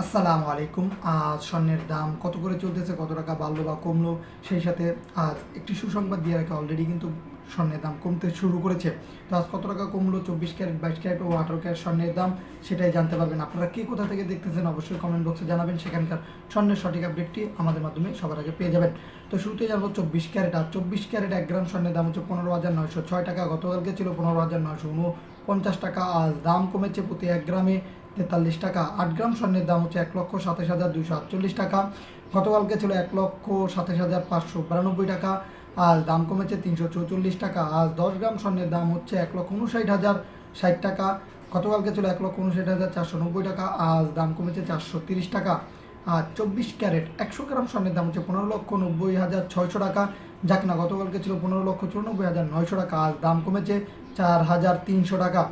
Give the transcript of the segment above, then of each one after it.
আসসালামু আলাইকুম। আজ স্বর্ণের দাম কত করে চলতেছে, কত টাকা বাড়লো বা কমলো, সেই সাথে আজ একটি সুসংবাদ দিয়ে রাখে অলরেডি কিন্তু স্বর্ণের দাম কমতে শুরু করেছে। তো আজ কত টাকা কমলো 24 ক্যারেট, 22 ক্যারেট ও 18 ক্যারেট স্বর্ণের দাম, সেটাই জানতে পারবেন। আপনারা কে কোথা থেকে দেখতেছেন অবশ্যই কমেন্ট বক্সে জানাবেন, সেখানকার স্বর্ণের সঠিক আপডেটটি আমাদের মাধ্যমে সবার আগে পেয়ে যাবেন। তো শুরুতেই জানবো 24 ক্যারেট। আর 24 ক্যারেট 1 গ্রাম স্বর্ণের দাম হচ্ছে 15,906 টাকা। গতকালকে ছিল 15,949 টাকা। আজ দাম কমেছে প্রতি 1 গ্রামে 43 টাকা। 8 গ্রাম স্বর্ণের দাম হচ্ছে 1,27,248 টাকা। গতকালকে ছিল 1,27,592 টাকা। আজ দাম কমেছে 344 টাকা। আজ 10 গ্রাম স্বর্ণের দাম হচ্ছে 1,59,060 টাকা। গতকালকে ছিল 1,59,490 টাকা। আজ দাম কমেছে 430 টাকা। আর 24 ক্যারেট 100 গ্রাম স্বর্ণের দাম হচ্ছে 15,90,600 টাকা, যা কিনা গতকালকে ছিল 15,94,900 টাকা। আজ দাম কমেছে 4,300 টাকা।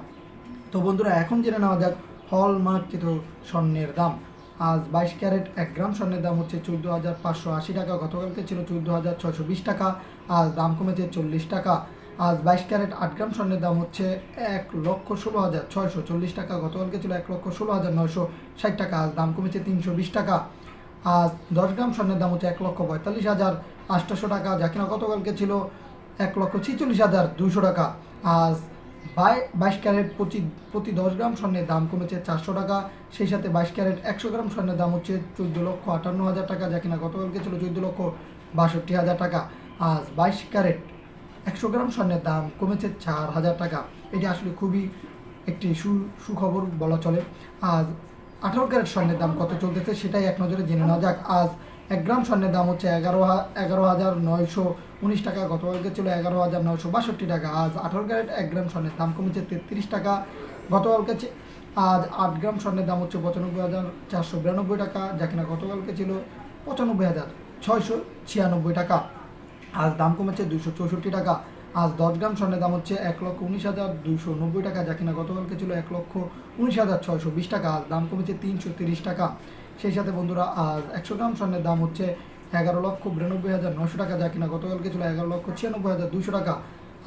তো বন্ধুরা, এখন জেনে নেওয়া যাক হলমার্কিত স্বর্ণের দাম। আজ 22 ক্যারেট 1 গ্রাম স্বর্ণের দাম হচ্ছে 14,580 টাকা। গতকালকে ছিল 14,620 টাকা। আজ দাম কমেছে 40 টাকা। আজ 22 ক্যারেট 8 গ্রাম স্বর্ণের দাম হচ্ছে 1,16,640 টাকা। গতকালকে ছিল 1,16,960 টাকা। আজ দাম কমেছে 320 টাকা। আজ 10 গ্রাম স্বর্ণের দাম হচ্ছে 1,42,800 টাকা, যা কিনা গতকালকে ছিল 1,46,200 টাকা। আজ 22 ক্যারেট প্রতি 10 গ্রাম স্বর্ণের দাম কমেছে 400 টাকা। সেই সাথে 22 ক্যারেট 100 গ্রাম স্বর্ণের দাম হচ্ছে 14,58,000 টাকা, যা কিনা গতকালকে ছিল 14,62,000 টাকা। আজ 22 ক্যারেট 100 গ্রাম স্বর্ণের দাম কমেছে 4,000 টাকা। এটি আসলে খুবই একটি সুখবর বলা চলে। আজ 18 ক্যারেট স্বর্ণের দাম কত চলতেছে সেটাই এক নজরে জেনে নেওয়া যাক। আজ 1 গ্রাম স্বর্ণের দাম হচ্ছে 11,919 টাকা। গতকালকে ছিল 11,962 টাকা। আজ 18 ক্যারেট 1 গ্রাম স্বর্ণের দাম কমেছে 33 টাকা। গতকালকে আজ 8 গ্রাম স্বর্ণের দাম হচ্ছে 95,492 টাকা, যা কিনা গতকালকে ছিল 95,696 টাকা। আজ দাম কমেছে 264 টাকা। আজ 10 গ্রাম স্বর্ণের দাম হচ্ছে 1,19,290 টাকা, যা কিনা গতকালকে ছিল 1,19,620 টাকা। আজ দাম কমেছে 330 টাকা। সেই সাথে বন্ধুরা, আজ 100 গ্রাম স্বর্ণের দাম হচ্ছে 11,92,900 টাকা, যা কিনা গতকালকে ছিল 11,96,200 টাকা।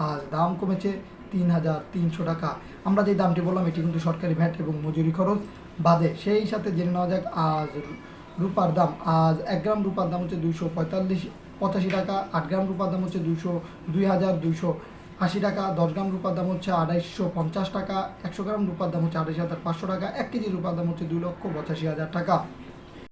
আজ দাম কমেছে 3,300 টাকা। আমরা যে দামটি বললাম এটি কিন্তু সরকারি ভ্যাট এবং মজুরি খরচ বাদে। সেই সাথে জেনে নেওয়া যাক আজ রূপার দাম। আজ 1 গ্রাম রূপার দাম হচ্ছে 285 টাকা। 8 গ্রাম রূপার দাম হচ্ছে 2,280 টাকা। 10 গ্রাম রূপার দাম হচ্ছে 2,250 টাকা। 100 গ্রাম রূপার দাম হচ্ছে 28,500 টাকা। 1 কেজি রূপার দাম হচ্ছে 2,85,000 টাকা।